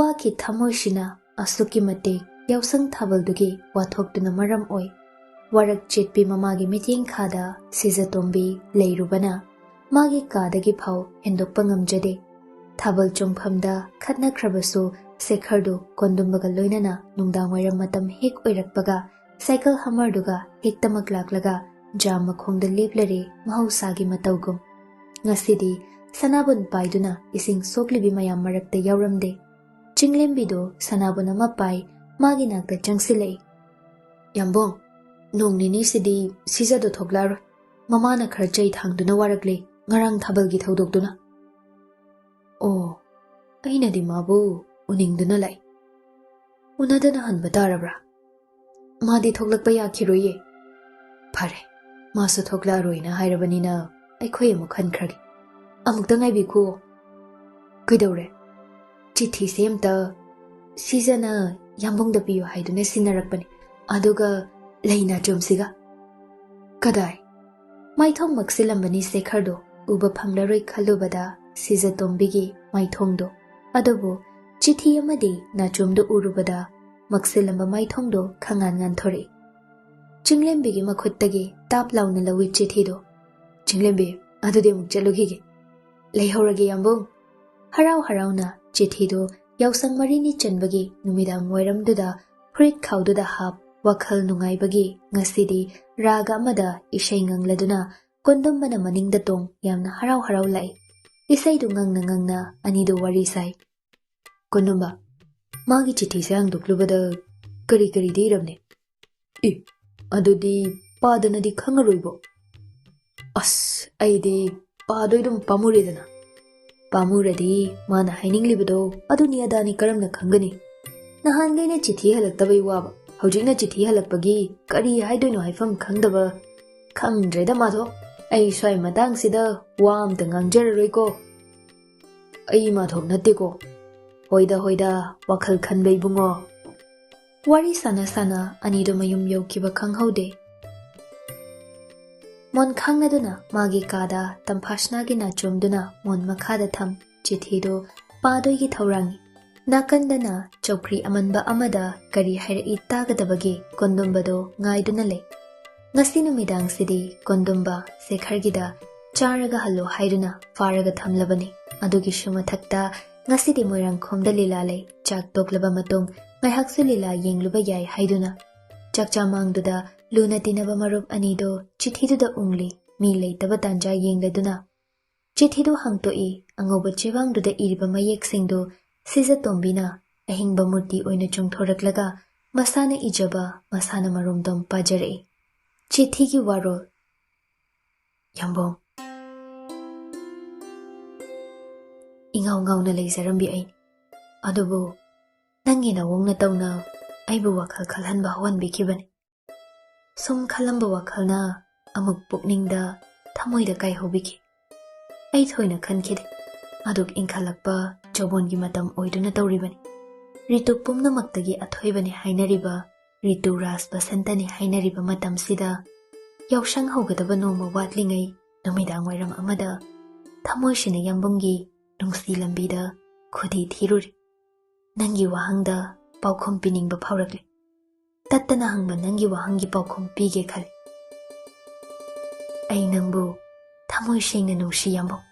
ꯃꯋꯥꯒꯤ ꯊꯃꯣꯏꯁꯤꯅ ꯑꯁꯨꯛꯀꯤ ꯃꯇꯤꯛ ꯌꯥꯎꯁꯪ ꯊꯥꯕꯜꯗꯨꯒꯤ ꯋꯥꯊꯣꯛꯇꯨꯅ ꯃꯔꯝ ꯑꯣꯏ ꯋꯥꯔꯛ ꯆꯦꯠꯄꯤ ꯃꯃꯥꯒꯤ ꯃꯤꯠꯌꯦꯡꯈꯥꯗ ꯁꯤꯖꯇꯣꯝꯕꯤ ꯂꯩꯔꯨꯕꯅ ꯃꯥꯒꯤ ꯀꯥꯗꯒꯤ ꯐꯥꯎ ꯍꯦꯟꯗꯣꯛꯄ ꯉꯝꯖꯗꯦ꯫ ꯊꯥꯕꯜ ꯆꯣꯡꯐꯝꯗ ꯈꯠꯅꯈ꯭ꯔꯕꯁꯨ ꯁꯦꯈꯔꯗꯨ ꯀꯣꯟꯗꯨꯝꯕꯒ ꯂꯣꯏꯅꯅ ꯅꯨꯡꯗꯥꯡꯋꯥꯏꯔꯝ ꯃꯇꯝ ꯍꯦꯛ ꯑꯣꯏꯔꯛꯄꯒ ꯁꯥꯏꯀꯜ ꯍꯝꯃꯔꯗꯨꯒ ꯍꯦꯛꯇꯃꯛ ꯂꯥꯛꯂꯒ ꯖꯥꯝ ꯃꯈꯣꯡꯗ ꯂꯦꯞꯂꯔꯦ ꯃꯍꯧꯁꯥꯒꯤ ꯃꯇꯧꯒꯨꯝ꯫ ꯉꯁꯤꯗꯤ ꯁꯅꯥꯕꯨꯟ ꯄꯥꯏꯗꯨꯅ ꯏꯁꯤꯡ ꯁꯣꯛꯂꯤꯕꯤ ꯃꯌꯥꯝ ꯃꯔꯛꯇ ꯌꯥꯎꯔꯝꯗꯦ꯫ ꯆꯤꯡꯂꯦꯝꯕꯤꯗꯨ ꯁꯅꯥꯕꯨꯟ ꯑꯃ ꯄꯥꯏ ꯃꯥꯒꯤ ꯅꯥꯛꯇ ꯆꯪꯁꯤꯜꯂꯛꯏ꯫ ꯌꯥꯝꯕꯣꯡ, ꯅꯣꯡ ꯅꯤꯅꯤꯁꯤꯗꯤ ꯁꯤꯖꯗꯣ ꯊꯣꯛꯂꯛꯑꯔꯣꯏ꯫ ꯃꯃꯥꯅ ꯈꯔ ꯆꯩ ꯊꯥꯡꯗꯨꯅ ꯋꯥꯔꯛꯂꯦ ꯉꯔꯥꯡ ꯊꯥꯕꯜꯒꯤ ꯊꯧꯗꯣꯛꯇꯨꯅ꯫ ꯑꯣ, ꯑꯩꯅꯗꯤ ꯃꯥꯕꯨ ꯎꯅꯤꯡꯗꯨꯅ ꯂꯥꯛꯏ꯫ ꯎꯅꯗꯅ ꯍꯟꯕ ꯇꯥꯔꯕ꯭ꯔꯥ? ꯃꯥꯗꯤ ꯊꯣꯛꯂꯛꯄ ꯌꯥꯈꯤꯔꯣꯏꯌꯦ꯫ ꯐꯔꯦ, ꯃꯥꯁꯨ ꯊꯣꯛꯂꯛꯑꯔꯣꯏꯅ ꯍꯥꯏꯔꯕꯅꯤꯅ ꯑꯩꯈꯣꯏ ꯑꯃꯨꯛ ꯍꯟꯈ꯭ꯔꯒꯦ꯫ ꯑꯃꯨꯛꯇ ꯉꯥꯏꯕꯤꯈꯣ꯫ ꯀꯩꯗꯧꯔꯦ? ꯆꯤꯊꯤꯁꯦ ꯑꯝꯇ ꯁꯤꯖꯅ ꯌꯥꯝꯕꯨꯡꯗ ꯄꯤꯌꯨ ꯍꯥꯏꯗꯨꯅ ꯁꯤꯟꯅꯔꯛꯄꯅꯤ, ꯑꯗꯨꯒ ꯂꯩ ꯅꯥꯆꯣꯝꯁꯤꯒ꯫ ꯀꯗꯥꯏ? ꯃꯥꯏꯊꯣꯡ ꯃꯛꯁꯤꯜꯂꯝꯕꯅꯤ ꯁꯦꯈꯔꯗꯣ ꯎꯕ ꯐꯪꯂꯔꯣꯏ ꯈꯜꯂꯨꯕꯗ ꯁꯤꯖꯇꯣꯝꯕꯤꯒꯤ ꯃꯥꯏꯊꯣꯡꯗꯣ, ꯑꯗꯨꯕꯨ ꯆꯤꯊꯤ ꯑꯃꯗꯤ ꯅꯥꯆꯣꯝꯗꯨ ꯎꯔꯨꯕꯗ ꯃꯛꯁꯤꯜꯂꯝꯕ ꯃꯥꯏꯊꯣꯡꯗꯣ ꯈꯪꯉꯥꯟ ꯉꯥꯟꯊꯣꯔꯛꯏ꯫ ꯆꯤꯡꯂꯦꯝꯕꯤꯒꯤ ꯃꯈꯨꯠꯇꯒꯤ ꯇꯥꯞ ꯂꯥꯎꯅ ꯂꯧꯏ ꯆꯤꯊꯤꯗꯣ꯫ ꯆꯤꯡꯂꯦꯝꯕꯤ, ꯑꯗꯨꯗꯤ ꯑꯃꯨꯛ ꯆꯠꯂꯨꯈꯤꯒꯦ꯫ ꯂꯩꯍꯧꯔꯒꯦ ꯌꯥꯝꯕꯨꯡ꯫ ꯍꯔꯥꯎ ꯍꯔꯥꯎꯅ ꯆꯤꯊꯤꯗꯣ ꯌꯥꯎꯁꯪ ꯃꯔꯤꯅꯤ ꯆꯟꯕꯒꯤ ꯅꯨꯃꯤꯗꯥꯡ ꯋꯥꯏꯔꯝꯗꯨꯗ ꯐꯨꯔꯤꯠ ꯈꯥꯎꯗꯨꯗ ꯍꯥꯞ ꯋꯥꯈꯜ ꯅꯨꯡꯉꯥꯏꯕꯒꯤ ꯉꯁꯤꯗꯤ ꯔꯥꯒ ꯑꯃꯗ ꯏꯁꯩ ꯉꯪꯂꯗꯨꯅ ꯀꯣꯟꯗꯨꯝꯕꯅ ꯃꯅꯤꯡꯗ ꯇꯣꯡ ꯌꯥꯝꯅ ꯍꯔꯥꯎ ꯍꯔꯥꯎ ꯂꯥꯛꯏ꯫ ꯏꯁꯩꯗꯨ ꯉꯪꯅ ꯉꯪꯅ ꯑꯅꯤꯗꯨ ꯋꯥꯔꯤ ꯁꯥꯏ꯫ ꯀꯣꯟꯗꯨꯝꯕ, ꯃꯥꯒꯤ ꯆꯤꯊꯤꯁꯦ ꯍꯥꯡꯗꯣꯛꯂꯨꯕꯗ ꯀꯔꯤ ꯀꯔꯤꯗꯤ ꯏꯔꯝꯅꯤ? ꯑꯗꯨꯗꯤ ꯄꯥꯗꯅꯗꯤ ꯈꯪꯉꯔꯣꯏꯕꯣ꯫ ꯑꯁ, ꯑꯩꯗꯤ ꯄꯥꯗꯣꯏꯗꯨꯝ ꯄꯥꯝꯃꯨꯔꯦꯗꯅ꯫ ꯄꯥꯝꯃꯨꯔꯗꯤ ꯃꯥꯅ ꯍꯥꯏꯅꯤꯡꯂꯤꯕꯗꯣ ꯑꯗꯨꯅꯤ ꯑꯗꯥꯅꯤ ꯀꯔꯝꯅ ꯈꯪꯒꯅꯤ? ꯅꯍꯥꯟꯒꯩꯅ ꯆꯤꯊꯤ ꯍꯜꯂꯛꯇꯕꯩ ꯋꯥꯕ, ꯍꯧꯖꯤꯛꯅ ꯆꯤꯊꯤ ꯍꯜꯂꯛꯄꯒꯤ ꯀꯔꯤ ꯍꯥꯏꯗꯣꯏꯅꯣ ꯍꯥꯏꯐꯝ ꯈꯪꯗꯕ꯫ ꯈꯪꯗ꯭ꯔꯦꯗ ꯃꯥꯙꯣ, ꯑꯩ ꯁ꯭ꯋꯥꯏ ꯃꯇꯥꯡꯁꯤꯗ ꯋꯥ ꯑꯝꯇ ꯉꯥꯡꯖꯔꯔꯣꯏꯀꯣ꯫ ꯑꯩ ꯃꯥꯙꯣꯞ ꯅꯠꯇꯦꯀꯣ꯫ ꯍꯣꯏꯗ ꯍꯣꯏꯗ, ꯋꯥꯈꯜ ꯈꯟꯕ ꯏꯕꯨꯡꯉꯣ꯫ ꯋꯥꯔꯤ ꯁꯥꯟꯅ ꯁꯥꯟꯅ ꯑꯅꯤꯗꯨ ꯃꯌꯨꯝ ꯌꯧꯈꯤꯕ ꯈꯪꯍꯧꯗꯦ꯫ ꯃꯣꯟ ꯈꯥꯡꯅꯗꯨꯅ ꯃꯥꯒꯤ ꯀꯥꯗ ꯇꯝꯐꯥꯁꯅꯥꯒꯤ ꯅꯥꯆꯣꯝꯗꯨꯅ ꯃꯣꯟ ꯃꯈꯥꯗ ꯊꯝ ꯆꯤꯊꯤꯗꯨ ꯄꯥꯗꯣꯏꯒꯤ ꯊꯧꯔꯥꯡꯅꯤ꯫ ꯅꯥꯀꯟꯗꯅ ꯆꯧꯀ꯭ꯔꯤ ꯑꯃꯟꯕ ꯑꯃꯗ ꯀꯔꯤ ꯍꯥꯏꯔꯛꯏ ꯇꯥꯒꯗꯕꯒꯤ ꯀꯣꯟꯗꯨꯝꯕꯗꯣ ꯉꯥꯏꯗꯨꯅ ꯂꯩ꯫ ꯉꯁꯤ ꯅꯨꯃꯤꯗꯥꯡꯁꯤꯗꯤ ꯀꯣꯟꯗꯨꯝꯕ ꯁꯦꯈꯔꯒꯤꯗ ꯆꯥꯔꯒ ꯍꯜꯂꯣ ꯍꯥꯏꯗꯨꯅ ꯐꯥꯔꯒ ꯊꯝꯂꯕꯅꯤ꯫ ꯑꯗꯨꯒꯤꯁꯨ ꯃꯊꯛꯇ ꯉꯁꯤꯗꯤ ꯃꯣꯏꯔꯥꯡꯈꯣꯝꯗ ꯂꯤꯂꯥ ꯂꯩ, ꯆꯥꯛ ꯇꯣꯛꯂꯕ ꯃꯇꯨꯡ ꯉꯥꯏꯍꯥꯛꯁꯨ ꯂꯤꯂꯥ ꯌꯦꯡꯂꯨꯕ ꯌꯥꯏ ꯍꯥꯏꯗꯨꯅ ꯆꯥꯛꯆꯥꯃꯥꯡꯗꯨꯗ ꯂꯨꯅ ꯇꯤꯟꯅꯕ ꯃꯔꯨꯞ ꯑꯅꯤꯗꯣ ꯆꯤꯊꯤꯗꯨꯗ ꯎꯪꯂꯤ, ꯃꯤ ꯂꯩꯇꯕ ꯇꯥꯟꯖꯥ ꯌꯦꯡꯂꯗꯨꯅ꯫ ꯆꯤꯊꯤꯗꯨ ꯍꯥꯡꯇꯣꯛꯏ꯫ ꯑꯉꯧꯕ ꯆꯦꯕꯥꯡꯗꯨꯗ ꯏꯔꯤꯕ ꯃꯌꯦꯛꯁꯤꯡꯗꯨ ꯁꯤꯖꯇꯣꯝꯕꯤꯅ ꯑꯍꯤꯡꯕ ꯃꯨꯔꯇꯤ ꯑꯣꯏꯅ ꯆꯣꯡꯊꯣꯔꯛꯂꯒ ꯃꯁꯥꯅ ꯏꯖꯕ ꯃꯁꯥꯅ ꯃꯔꯣꯝꯗꯣꯝ ꯄꯥꯖꯔꯛꯏ꯫ ꯆꯤꯊꯤꯒꯤ ꯋꯥꯔꯣꯜ꯫ ꯌꯥꯝꯕꯣꯡ, ꯏꯉꯥꯎ ꯉꯥꯎꯅ ꯂꯩꯖꯔꯝꯕꯤ ꯑꯩꯅꯤ, ꯑꯗꯨꯕꯨ ꯅꯪꯒꯤ ꯅꯑꯣꯡ ꯅꯇꯧꯅ ꯑꯩꯕꯨ ꯋꯥꯈꯜ ꯈꯜꯍꯟꯕ ꯍꯧꯍꯟꯕꯤꯈꯤꯕꯅꯤ꯫ ꯁꯨꯝ ꯈꯜꯂꯝꯕ ꯋꯥꯈꯜꯅ ꯑꯃꯨꯛ ꯄꯨꯛꯅꯤꯡꯗ ꯊꯃꯣꯏꯗ ꯀꯥꯏꯍꯧꯕꯤꯈꯤ꯫ ꯑꯩ ꯊꯣꯏꯅ ꯈꯟꯈꯤꯗꯦ꯫ ꯑꯗꯨꯛ ꯏꯪꯈꯠꯂꯛꯄ ꯆꯧꯕꯣꯟꯒꯤ ꯃꯇꯝ ꯑꯣꯏꯗꯨꯅ ꯇꯧꯔꯤꯕꯅꯤ꯫ ꯔꯤꯇꯨ ꯄꯨꯝꯅꯃꯛꯇꯒꯤ ꯑꯊꯣꯏꯕꯅꯤ ꯍꯥꯏꯅꯔꯤꯕ, ꯔꯤꯇꯨ ꯔꯥꯖ ꯕꯁꯟꯇꯅꯤ ꯍꯥꯏꯅꯔꯤꯕ ꯃꯇꯝꯁꯤꯗ ꯌꯥꯎꯁꯪ ꯍꯧꯒꯗꯕ ꯅꯣꯡꯃ ꯋꯥꯠꯂꯤꯉꯩ ꯅꯨꯃꯤꯗꯥꯡ ꯋꯥꯏꯔꯝ ꯑꯃꯗ ꯊꯃꯣꯏꯁꯤꯅ ꯌꯥꯝꯕꯨꯡꯒꯤ ꯅꯨꯡꯁꯤ ꯂꯝꯕꯤꯗ ꯈꯨꯗꯤ ꯊꯤꯔꯨꯔꯤ꯫ ꯅꯪꯒꯤ ꯋꯥꯍꯪꯗ ꯄꯥꯎꯈꯨꯝ ꯄꯤꯅꯤꯡꯕ ꯐꯥꯎꯔꯛꯂꯤ꯫ ꯇꯠꯇꯅ ꯍꯪꯕ ꯅꯪꯒꯤ ꯋꯥꯍꯪꯒꯤ ꯄꯥꯎꯈꯨꯝ ꯄꯤꯒꯦ ꯈꯜꯂꯤ꯫ ꯑꯩ ꯅꯪꯕꯨ ꯊꯃꯣꯏ ꯁꯦꯡꯅ ꯅꯨꯡꯁꯤ ꯌꯥꯝꯕꯨꯡ꯫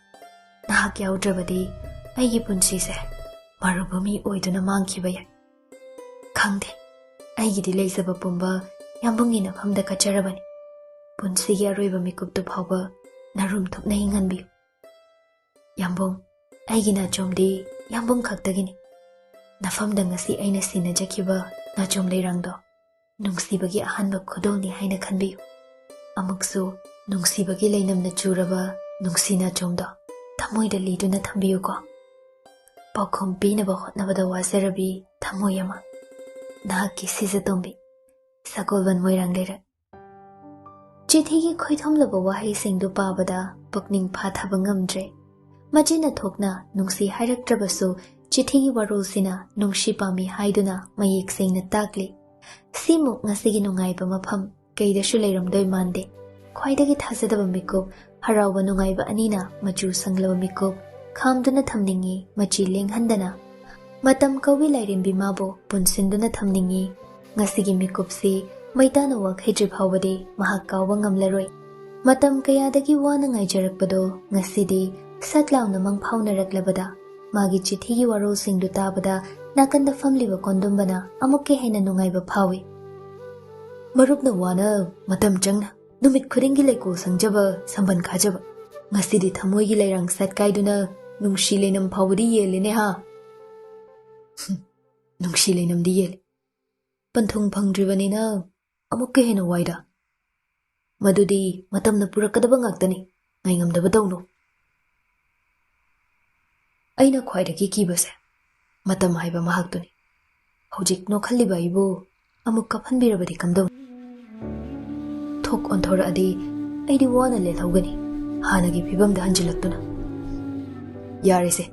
ꯅꯍꯥꯛ ꯌꯥꯎꯗ꯭ꯔꯕꯗꯤ ꯑꯩꯒꯤ ꯄꯨꯟꯁꯤꯁꯦ ꯃꯔꯨꯚꯨꯃꯤ ꯑꯣꯏꯗꯨꯅ ꯃꯥꯡꯈꯤꯕ ꯌꯥꯏ꯫ ꯈꯪꯗꯦ, ꯑꯩꯒꯤꯗꯤ ꯂꯩꯖꯕ ꯄꯨꯝꯕ ꯌꯥꯝꯕꯨꯡꯒꯤ ꯅꯐꯝꯗ ꯀꯠꯆꯔꯕꯅꯤ꯫ ꯄꯨꯟꯁꯤꯒꯤ ꯑꯔꯣꯏꯕ ꯃꯤꯀꯨꯞꯇꯨ ꯐꯥꯎꯕ ꯅꯔꯨꯝ ꯊꯨꯞꯅ ꯍꯤꯡꯍꯟꯕꯤꯌꯨ꯫ ꯌꯥꯝꯕꯨꯡ, ꯑꯩꯒꯤ ꯅꯥꯆꯣꯝꯗꯤ ꯌꯥꯝꯕꯨꯡ ꯈꯛꯇꯒꯤꯅꯤ꯫ ꯅꯐꯝꯗ ꯉꯁꯤ ꯑꯩꯅ ꯁꯤꯟꯅꯖꯈꯤꯕ ꯅꯥꯆꯣꯝ ꯂꯩꯔꯥꯡꯗꯣ ꯅꯨꯡꯁꯤꯕꯒꯤ ꯑꯍꯥꯟꯕ ꯈꯨꯗꯣꯜꯅꯤ ꯍꯥꯏꯅ ꯈꯟꯕꯤꯌꯨ꯫ ꯑꯃꯨꯛꯁꯨ ꯅꯨꯡꯁꯤꯕꯒꯤ ꯂꯩꯅꯝꯅ ꯆꯨꯔꯕ ꯅꯨꯡꯁꯤ ꯅꯥꯆꯣꯝꯗꯣ ꯊꯃꯣꯏꯗ ꯂꯤꯗꯨꯅ ꯊꯝꯕꯤꯌꯨꯀꯣ꯫ ꯄꯥꯎꯈꯨꯝ ꯄꯤꯅꯕ ꯍꯣꯠꯅꯕꯗ ꯋꯥꯖꯔꯕꯤ ꯊꯃꯣꯏ ꯑꯃ, ꯅꯍꯥꯛꯀꯤ ꯁꯤꯖꯇꯣꯝꯕꯤ, ꯁꯒꯣꯜꯕꯟ ꯃꯣꯏꯔꯥꯡ ꯂꯩꯔꯛ꯫ ꯆꯤꯊꯤꯒꯤ ꯈꯣꯏꯊꯣꯝꯂꯕ ꯋꯥꯍꯩꯁꯤꯡꯗꯨ ꯄꯥꯕꯗ ꯄꯨꯛꯅꯤꯡ ꯐꯥꯊꯕ ꯉꯝꯗ꯭ꯔꯦ꯫ ꯃꯆꯤꯟꯅ ꯊꯣꯛꯅ ꯅꯨꯡꯁꯤ ꯍꯥꯏꯔꯛꯇ꯭ꯔꯕꯁꯨ ꯆꯤꯊꯤꯒꯤ ꯋꯥꯔꯣꯜꯁꯤꯅ ꯅꯨꯡꯁꯤ ꯄꯥꯝꯃꯤ ꯍꯥꯏꯗꯨꯅ ꯃꯌꯦꯛ ꯁꯦꯡꯅ ꯇꯥꯛꯂꯤ꯫ ꯁꯤꯃꯨꯛ ꯉꯁꯤꯒꯤ ꯅꯨꯡꯉꯥꯏꯕ ꯃꯐꯝ ꯀꯩꯗꯁꯨ ꯂꯩꯔꯝꯗꯣꯏ ꯃꯥꯟꯗꯦ꯫ ꯈ꯭ꯋꯥꯏꯗꯒꯤ ꯊꯥꯖꯗꯕ ꯃꯤꯀꯨꯞ, ꯍꯔꯥꯎꯕ ꯅꯨꯡꯉꯥꯏꯕ ꯑꯅꯤꯅ ꯃꯆꯨ ꯁꯪꯂꯕ ꯃꯤꯀꯨꯞ ꯈꯥꯝꯗꯨꯅ ꯊꯝꯅꯤꯡꯉꯤ ꯃꯆꯤ ꯂꯦꯡꯍꯟꯗꯅ꯫ Matam kawi lairembi mabu punsinduna thamningi. Ngasigi mikupsi maitana wakhaidri phawadi mahak kawba ngamlaroi. Matam kayadagi wana ngaijarakpado ngasidi satlauna mangphawnaраklabada magi chithigi warolsingdu tabada nakanda famliba kondumbana amukke hena nungaiba phawi. Marupna wana matam changna numit khudingi leiko sangjaba samban khajaba ngasidi thamoigi lairang satkaiduna nungshi lenam phawdi yelene ha. Nungshi lenam di yele panthung phangdribanina amukke hena waida madudi matamna purakadaba ngaktani ngaingamdaba dawno. Aina khwaidagi kibase matam haiba mahaktuni hojik no khalliba ibu amuk kaphanbirabadi kamdam thok onthora adi aidi wana lelhawgani hanagi phibamda hanjilaktuna yarise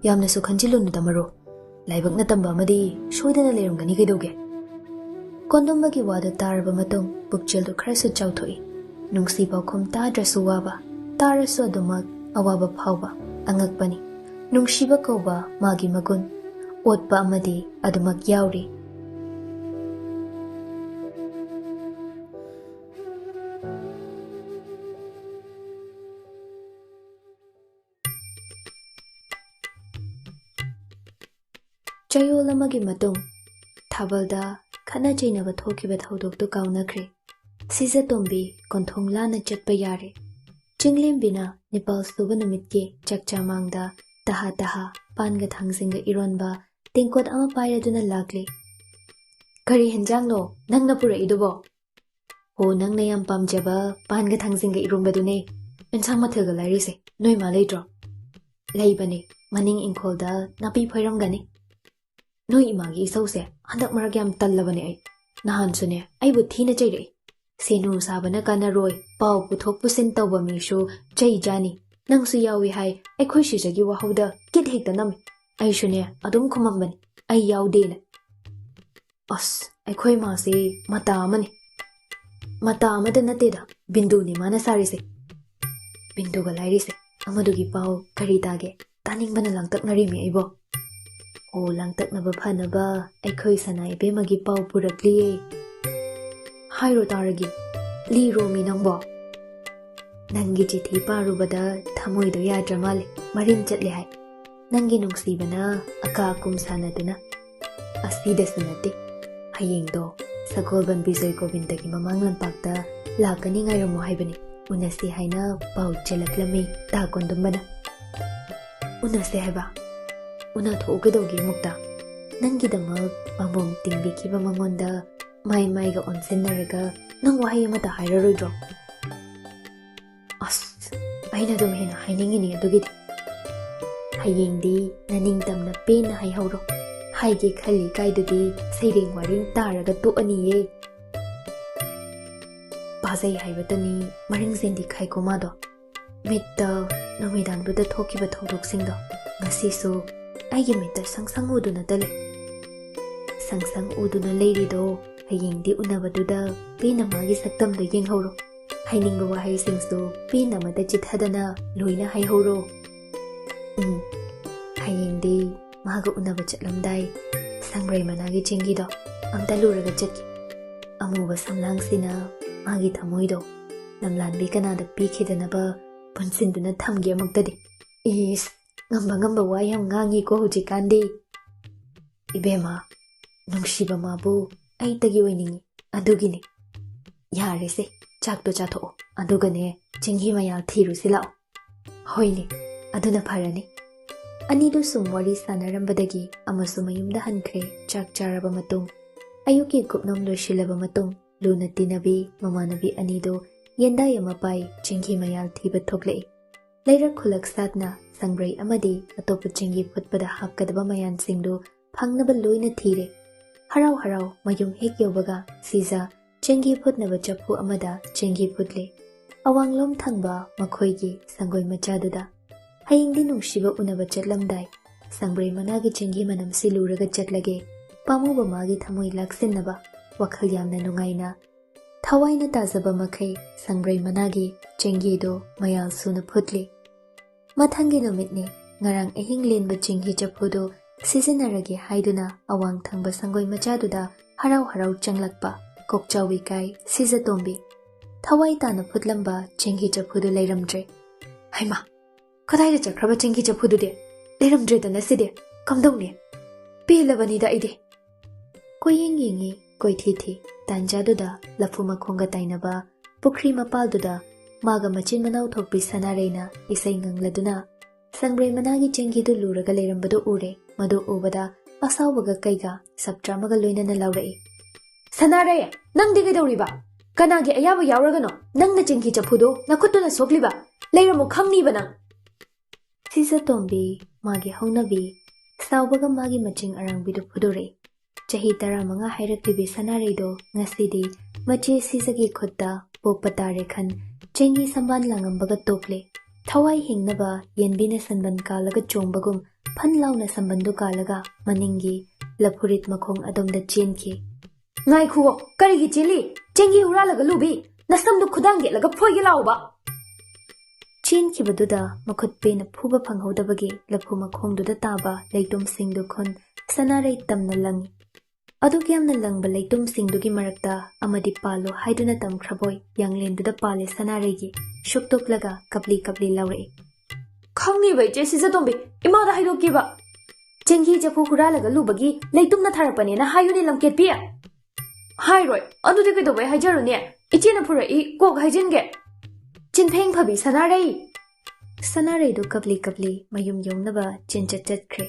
yamna su khanjilunu damaro laibakna tamba amadi soidana lerumgani kaidoge. Kondumbagi wada taraba matung bukjeldu kharasu chawthoi nungsi bawkhum tadrasu waba tarasu adumak awaba phawba angakpani nungshiba kauba magi magun otpa amadi adumak yauri. Chayol amagi matung thabalda khana chainaba thokiba thodoktu kaunakre sija tombi konthong lana chatpa yare chinglembina Nepal suba numitki chakcha mangda taha taha panga thangsinga ironba tingkot ama pairaduna lakle. Kari henjangno nangna pura idubo ho nangna yam pamjaba panga thangsinga irombadune ensang mathaga lairise noi ma leitro leibane maning ingkholda napi phairamgani noi imagi isause handak marak yam tallabane ai nahan sune ai bu thina chaire senu sabana kana roi pau puthok pusin tawba mishu chai jani nangsu yawi hai ai khoi shijagi wahauda kit hekta nam ai shune adum khumambani ai yaude na as ai khoi ma se mata amada nateda bindu ni mana sarise bindu ga lairise amadugi pau kari tage taning bana langtak nari mi aibo o langtak na ba phanaba ai khoi sanai be magi pau purakli hairo taragi li romi nangbo nangi chithi parubada thamoi do yadra male marin chatle hai nangi nungsibana aka kum sanaduna asida sunati hayeng do Sagolban Bijoy Govindagi mamang lampakta lakani ngairamu haibani unasi haina pau chelaklami ta kondumbana unase haiba una thogedogi mukta nangi damak mamong tingbi kiba mangonda mai mai ga onsinnaraga nang wahai amata hairaroidro as aina dum hena hainingini adugi hayengdi naning tamna pena haihawro haige khali kaidudi seiring waring taraga to aniye bazai haibatani maring zendi khaiko mado mitta namidang duda thokiba thodok singdo ngasi so aige mitta sangsang uduna dale sangsang uduna leirido hayengdi unabaduda pena magi saktam do yenghawro hainingba wahai singso pena mata chithadana loina haihawro hayengdi maga unaba chatlamdai sangrai managi chingido amta luraga chatki amuba samlangsina magi thamoido namlanbi kanada pikhidanaba punsinduna thamgi amaktadi is ngamba wayam ngangi ko hujikandi ibema nungshiba mabu aitagi oiningi adugini yarese chakto chatho adugane chinghi maya thiru silao hoine aduna pharani Anidu sum wari sanarambadagi amasu mayumda hankre chak charaba matung ayuki kupnom loshilaba matung luna tinabi mamanabi anido yenda yamapai chinghi mayal thiba thoklei leirak khulak satna sangrai amadi atop chingi phutpada hapkadaba mayan singdu phangnaba loina thire harau mayum hek yobaga siza chingi phutnaba chaphu amada chingi phutle awanglom thangba makhoigi sangoi machaduda hayengdi nungshiba unaba chatlamdai sangrai managi chingi manam siluraga chatlage pamuba magi thamoi laksinnaba wakhal yamna nungaina thawaina tajaba makhai sangrai managi chingi do mayal suna phutli mathangi nomitni ngarang ahing lenba chingi chaphudo सिजनरगे हाइदुना अवांग थंगबा संगोई मचादुदा हराव हराव चंगलकपा कोकचावी काई सिजतोंबी थवाई ताना फुटलंबा चेंगी चफुदु लेरमद्रे हाइमा कदाइदा चख्रबा चेंगी चफुदुदे लेरमद्रेदना सिदे कमदौने पेलबनीदा इदे कोयेंग येंगी कोइथी थी तांजादुदा लफु मखोंगा ताइनबा पुखरी मपालदुदा मागा मचिन मनाव थोकपी सनारेना इसै ngangladuna संग्रे मनागी चेंगीदु लूरगा लेरमबदु उरे मदु उबदा असावबगा कैगा सप्ट्रामगा लोइनना लाउरई सनारे नंगदि गैदौरिबा कनागे अयाबा यावरगनो नंगना चेंगी चफुदु नखुत्तुना सोक्लिबा लेरमु खंगनिबा नंग सिजतोंबी मागी हौनबी सावबगा मागी मचिंग अरंगबिदु फुदुरे चही 15 हाइरक्लिबी सनारेदो ngасidi मचे सिजगी खुत्ता पोपतारे खन चेंगी संबान लांगंबगा तोकले थवाई हिंगनबा येनबीना संबन कालगा चोंबगुम fun लाउना संबंदु कालगा मनिंगी लफुरित मखोंग अदोमदा चेनखी ngai khuo karigi chili chengi huralaga lubi nasamdu khudange laga phoige laoba chin kibaduda makhut pena phuba phanghodabagi laphu makhongduda taba leitum singdu khon sanarei tamna langi adu kyamna langba leitum singdugi marakta amadi palo haiduna tam khraboi yanglenduda pale sanarei gi shuktok laga kapli kapli laure khangni bai je sisa tombi imada haidoki ba chengi japu huralaga lubagi leitum na tharapane na hayuni lamket pia हाइरोय अदुदि कइदोबै हाइजरुने इचेना फुरई कोक हाइजिनगे चिनफेंग फबी सनारै दो कपली कपली मयुम योंगनबा चिनचत चतख्रे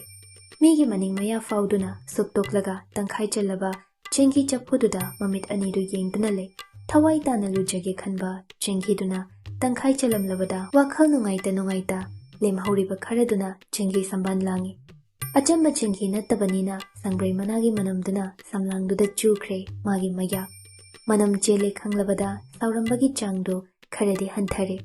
मीगी मनिंग मया फाउदुना सुक्तोकलगा तंखाइ चलबा चेंगी चफुदुदा ममित अनिदु येंगदना ले थवाई ताना लुजगे खनबा चेंगीदुना तंखाइ चलमलबदा वाखल नुंगाइता लेमहौरिबा खरदुना चेंगी संबान लांगी अचंबा चेंगी नत्तबनीना संग्रई मनागी मनमदुना समलांगदुदा चूख्रे मागी मया मनम चेले खंगलबदा सावरंबगी चांगदो खरदे हंथरे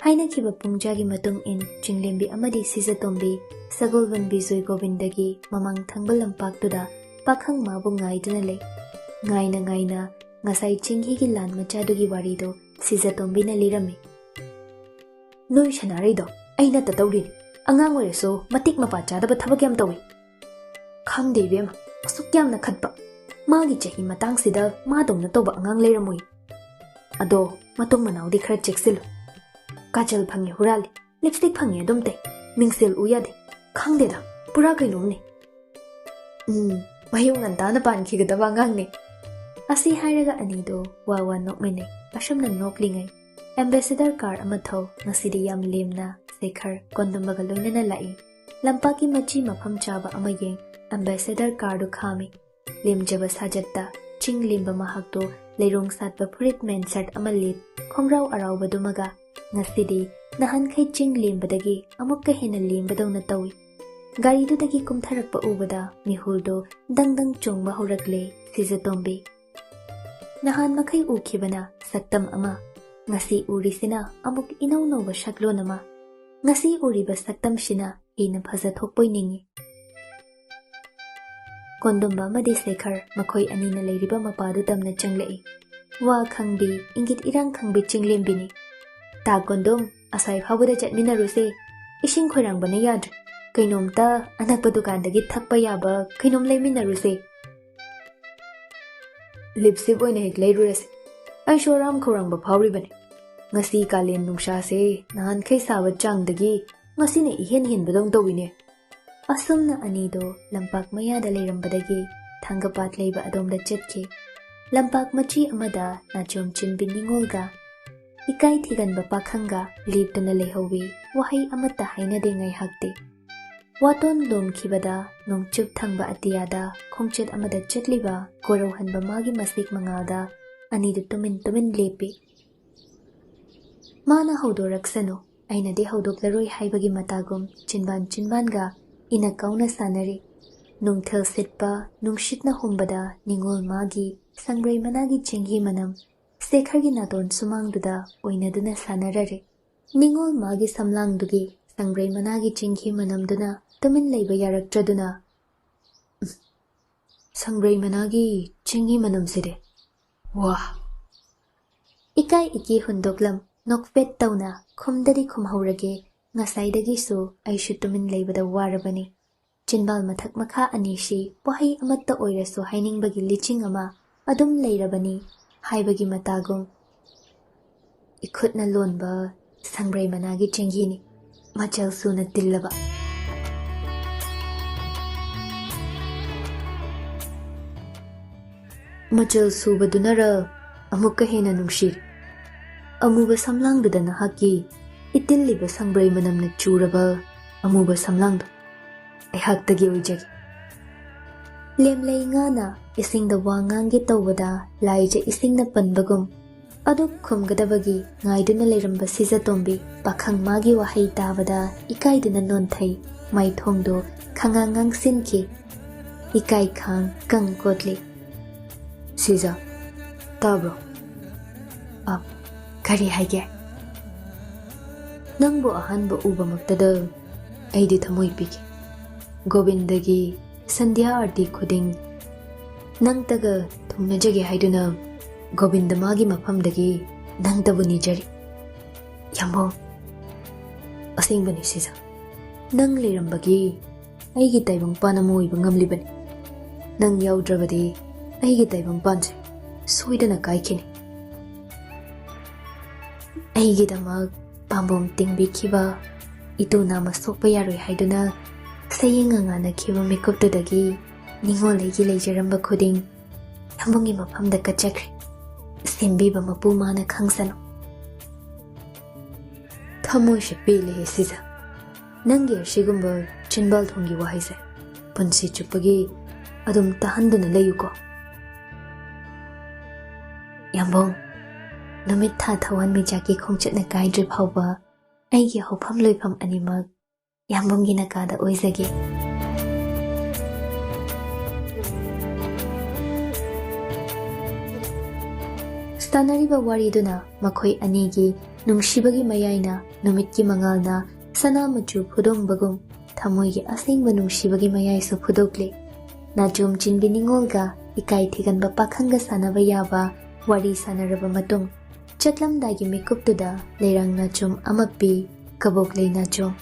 हाइनखिबा पुंगजागी मतुंग इन चिंगलेंबी अमदी सिजतोंबी सगोलवन Bijoy गोविंदगी ममांग थंगबल लंपाक्तुदा पाखंग माबु ngaiduna le ngaina ngasai chinghi gi lan machadugi warido सिजतोंबीना लिरमे नोय सनारेदो अइना ततौरि अंगांग ओइरसो मतिक Mopa चादबा थबक याम तौइ खंगदे बेम असुक यामना खतबा मागी चही मतंग सिदा मादोंना तौबा अंगांग लेरमोइ अदो मतुंग मनाउदि खरा चेक्सिल काजल फंगे हुराली लिपस्टिक फंगे दुमते मिंगसेल उयादे खंगदेदा पुरा कइनोमने मयुंग अंताना पानखिगदबा अंगांगने असी हाइरगा अनिदो वावा नोकमेने असमना नोकलिंगै एम्बेसडर कार अमथौ ngасidi yam lemna सेखर कोंदमबगा लोइनना लाई लंपाकी मची मफम चाबा अमयें एम्बेसडर कार दु खामी लेमजबा साजत्ता चिंग लिंबा महक्तो लेरोंग सातबा फुरित मेन शर्ट अमलित खोंग्राव अरावबदुमगा ngасidi नहनखै चिंग लिंबदगी अमुक्का हेना लिंबदौना तौइ गाड़ीदुदगी कुमथरकपा उबदा मिहुलदो दंगदंग चोंगबा हौरकले सिजतोंबी नहान मखै उखिबना सक्तम अमा ngasi urisina amuk inau noba shaklonama ngasi uriba saktam shina ina phaja thokpoi ningi kondomba madi sekhar makhoi anina leiriba mapadu tamna changlei wa khangbi ingit irang khangbi chinglembini ta kondom asai phabuda chatmina ruse ising khoirang bane yad kainomta anakpa dukan dagi thakpa yaba kainom leimina ruse lipsip oina hek leirurase aishoram khorangba phawribani ngasi kalen nungsa se nan khai sawa changdagi ngasi ne ihen hen badong tawine asumna anido lampak maya da leirambadagi thangapat leiba adomda chetke lampak machi amada nachom chinbin ningolga ikai thigan ba pakhanga liptana lehowi wahai amata haina de ngai hakte waton lom khibada nongchup thangba atiyada khongchet amada chetliba korau hanba magi masik mangada anidu tumin lepi माना हौदोरक्सनो अइनदे हौदोक्लरोय हाइबगी मतागुम चिनबान गा इना काउना सानरे नुंगथल सिटपा नुंगशितना हुंबदा निंगोल मागी संग्रई मनागी चिंगी मनम सेखरगी नातोन सुमांगदुदा ओइनदुना सानररे निंगोल मागी समलांगदुगी संग्रई मनागी चिंगी मनमदुना तुमिन लेबा यारक्त्रदुना संग्रई मनागी चिंगी मनम सिरे वाह Ikai iki hundoklam nokpet tawna khumdadi khumhaurage ngasaidagi aishu tumin leibada warabani. Chinbal mathak makha anishi wahai amatta oirasu hainingbagi liching ama adum leirabani haibagi matagum. Ikhutna lonba sangbrai managi chenghini machal suna tillaba. Machal subadunara amukka hena nungshir. Amuba samlangda nahaki itilliba sangbrai manamna churaba amuba samlangdo. Aihagtagi oijagi. Lemlei ngana isingda wangangi tawbada laija isingna panbagum. Aduk khumgadabagi ngaiduna leiramba Sizatombi pakhang magi wahai tabada ikaiduna nonthai maithongdo khangangang sinki. Ikai khang kang kotli. Siza, tabro. Kari haige. Nangbo ahanba uba magtada aidi thamoy piki. Gobindagi Sandhya Arti khuding nangtaga thungnajage haiduna Govinda magi mafamdagi nangtabu nijari. Yambo asingbani Siza. Nang leirambagi aigi taibang panamu iba ngamlibani. Nang yaudrabadi aigi taibang panse soidana kaikini. Aigi damag pambom tingbikhiba itu nama sokpa yaroi haiduna sayinga na kiba mikuptudagi ningol aigi leijaramba khuding yambongi mafamda kachakri. Simbiba mapu mana khangsano. Thamoy she pele he Siza. Nangi ashigumba chinbal thongi wahaise punsi chupagi adum tahanduna layuko. Yambong numit tha thawan mi jaki khongchatna kaidri phawba aigi hofam loifam animak yambongi nakada oizage. Stanariba wariduna makhoi anigi nungshibagi mayaina numitki mangalna sana machu phudongbagum thamoigi asingba nungshibagi mayaisu phudokle. Najum chinbi ningolga ikai thiganba pakhanga sanaba yaba wari sanaraba matung chatlamdagi mikuptuda leirang nachum amapi kaboklei nachum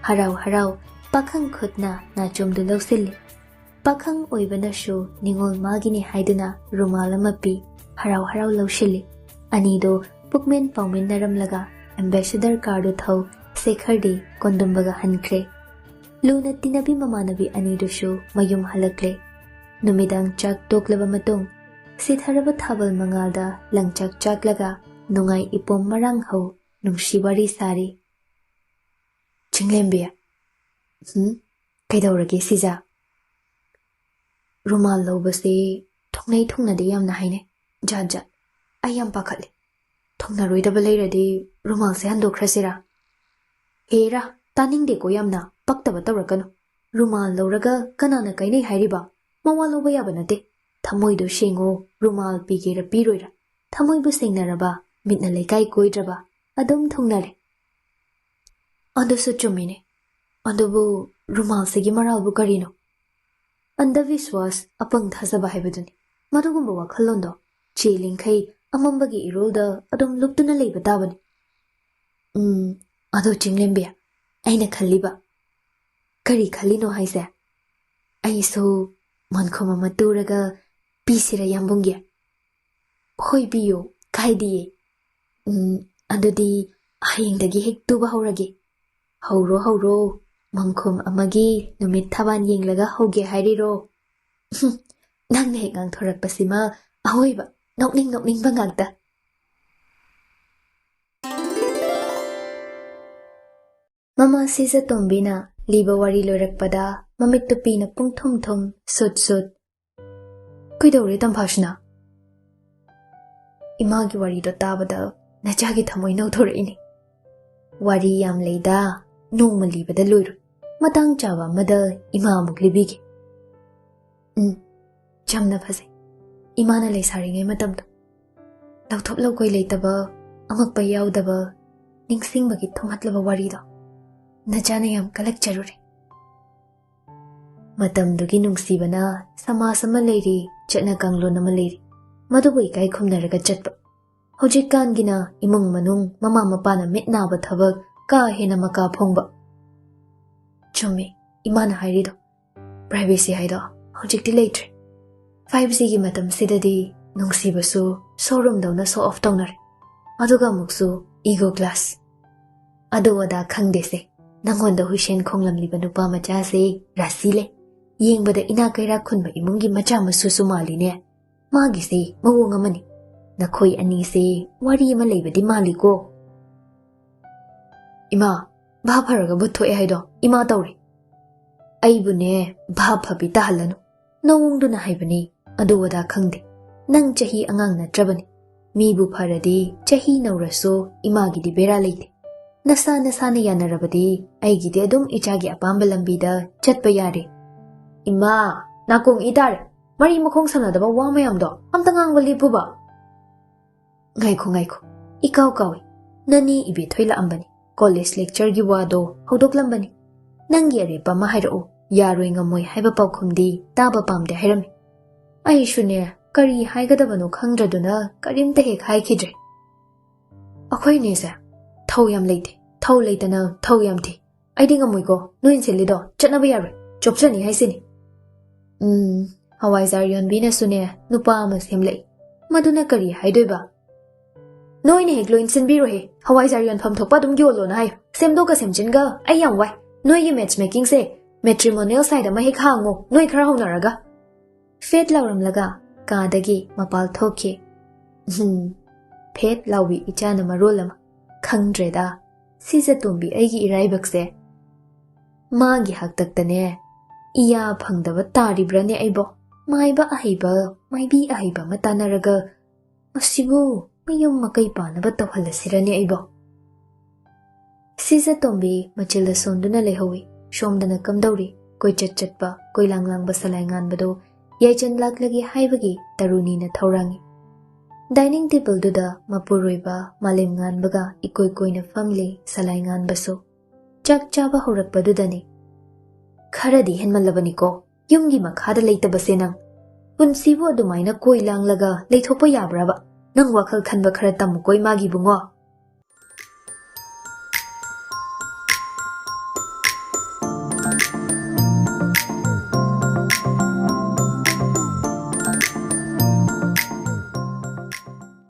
harau harau pakhang khutna nachum du lawsilli. Pakhang oibanashu ningol magini haiduna rumal amapi harau harau lawshili. Anido pukmen paumin naramlaga ambassador cardu thau Sekhardi kondumbaga hankre. Luna tinabi mamanabi anidushu mayum halakle. Numidang chak toklaba matung sitharaba thabal mangalda langchak chaklaga nungai ipom marang hau nungshibari sari. Chinglembia. Kaidaurage Siza. Rumal lawbase thongnai thongnade yamna haine. Jajat. Ayam pakale. Thongna roidaba leiradi rumal se handokhrasira. Hera taningde ko yamna paktaba tawrakanu. Rumal lawraga kanana kainai hairiba. Mawa lawba yaba nate. Thamoido shengo rumal pigera piroira. Thamoibu sengnaraba mitna leikai koidraba adum thongnare. Andusu chumine. Andubu rumal segi maralbu karino. Andavishwas apang thasaba haibaduni. Madugumba wakhalondo chilingkai amambagi irolda adum luptuna leiba tabani. Ado Chinglembia aina khaliba. Kari khalino haise. Aiso mankhoma maturaga pisira yambungya. Hoi biyo kaidiye. Adudi hayengdagi hek tuba haurage. Hauro mankhom amagi numit thaban yenglaga hoge hairiro. Nangna hek ngang thorakpasima ahoiba nokning bangagda. Mama Sizatombina liba wari loirakpada mamit tupina pungthum sut. Kaidore tamphashna. Imagi wari do tabada nachagi thamoi nokthoreni. Wari yam leida nongma libada loiru. Matang chaba mada ima amuk libige. Chamna phase. Imana leisaringai matamdo. Lauthop laukoi leitaba amakpa yaudaba ningsingbagi thonghatlaba warido. Najana yam kalak charure. Matamdugi nungsibana samas ama leiri chatna kanglon ama leiri. Madubu ikai khumnaraga chatpa. Hojikangina imung manung mama mapana mitnaba thabak ka hena maka phongba. Chumi, imana hairido. Privacy haido, hojikti leitre. 5G gi matam sidadi nungsibasu showroom dawna show off tawnar. Aduga muksu ego glass. Adu wada khangdese. Nangonda Hussein khonglamliba nupa macha se rasile. Yengbada ina kaira khunba imungi macha masu sumaline. Magi se mawung amani. Nakhoi ani se wari ma leibadi maliko. Ima, bha pharaga buthoe haido. Ima tawri. Aibune bha phabi tahalanu. Nawungduna haibani. Adu wada khangde. Nang chahi angang natrabani. Mibu pharadi chahi nawraso imagidi bera leite. Nasa na yanarabadi aigidi adum ichagi apamba lambida chatpa yare. Ima, nakong idare. Mari makhong sanadaba wa mayamdo. Amta ngangba lipuba. Ngaiko. Ikaw kawi. Nani ibi thoila ambani. College lecture gi wado hodok lambani. Nangi arepa mahairao. Yaroi ngamoy haiba paukhumdi taba pamde hairami. Ai shune kari haigadabano khangdraduna karimta hek haikidre. Akhoi nese. Thau yam leite. Thau leitana thau yam thi. Aidi ngamoyko nuin selido chatnaba yaroi. Chopchani haisini. Hawaizar yonbina sune nupa ama semlei. Maduna kari haidoiba. Noine hek loin sinbiro he. Hawaizar yon pham thokpa dum gyolo na hayo. Semdo ka semchinga ay yam wai. Noi gi matchmaking se matrimonial side ama hek hango. Noi khara honaraga. Fate lauram laga kaadagi mapal thoke. Fate lawi ichana marolama. Khangdreda. Sisa tumbi aigi iraibakse. Magi haktaktane. Iya phangdaba taribrane aibo. Maiba ahiba, maibi ahiba matanaraga. Masibu, mayong makai panaba tawhalasirane aibo. Sisa tumbi machilda sonduna lehawi. Shomdana kamdauri. Koi chatpa, koi langlang basalangan bado. Yaichan laklagi haibagi taruni na thaurangi. Dining table duda mapuroiba malim ngan baga ikoi na family salai ngan baso. Chak chaba horakpa dudani. Kharadi henmalabani ko. Yumgi makhada leitabase nang. Punsibu adumaina koi langlaga leithokpa yabraba. Nang wakhal khanba khara tamu koi magi bungo.